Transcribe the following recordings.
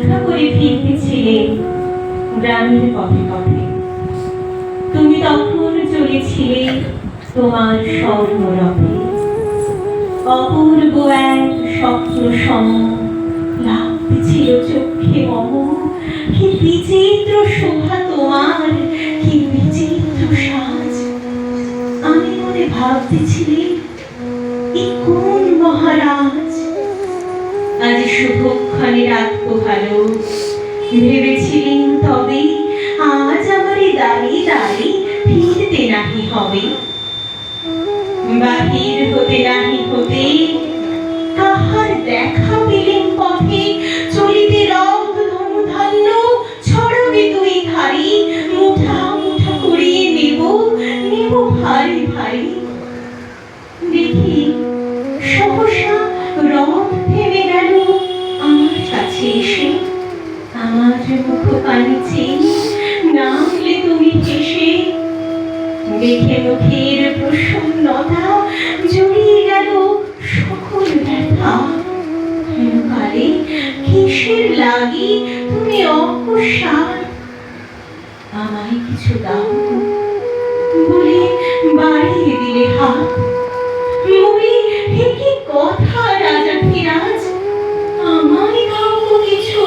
ভিক্ষা করে ফিরতেছিলেন গ্রামের পথে পথে। তুমি তখন চলেছিলে তোমার স্বর্ণরথে। অপূর্ব এক স্বপ্ন সম লাগতেছিল চোখে মম। কি বিচিত্র শোভা তোমার, কি বিচিত্র সাজ। আমি মনে ভাবতেছিলি এ কোন মহারাজ। আজ শুভক্ষণে রাখবো ভালো, ভেবেছিলেন তবে আজ আমার দাঁড়িয়ে দাঁড়িয়ে ফিরতে নাহি হবে। বাহির হতে নাহি হতে কাহার দেখা পেলেন পথে। চলিতে রথ ধনুধান্য ছড়াবে দুই ধারি। মুঠা মুঠা করিয়ে নেব নেব ভারী ভারী। দেখি সহসা রথ থেমে গেল আমার কাছে এসে। আমার মুখ পানে চেয়ে নামলে তুমি হেসে। দেখে মুখের প্রসন্নতা জড়িয়ে গেল সকল ব্যথা। কালে কিসের লাগি তুমি অকস্মাৎ আমায় কিছু দাও বলে বাড়িয়ে দিলে হাত। মরি হে কি কথা রাজা ধীরাজ, আমায় দাও তো কিছু।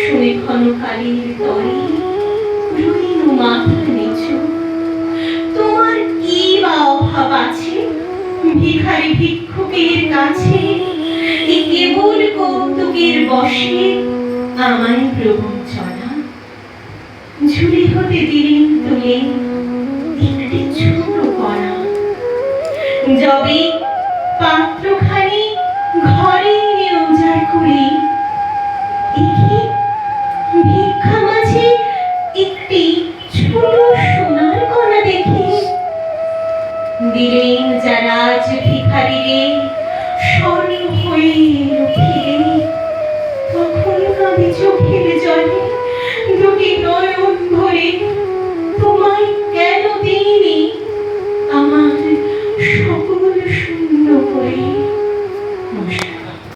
শুনে ক্ষণকালের তরে রইল মাথা নিচু। তোমার কি বা অভাব আছে ভিখারি ভিক্ষুকের কাছে? এ কেবল কৌতুকের বশে আমায় প্রবঞ্চনা। ঝুলি হতে দিলেন তুলে একটি ছোট কণা। যবে পাত্রখানি ঘরে উজাড় করি, দেখি ভিক্ষা মাঝে একটি ছোট সোনার কণা দেখি। দিলেন যারা আজ ভিখারিরে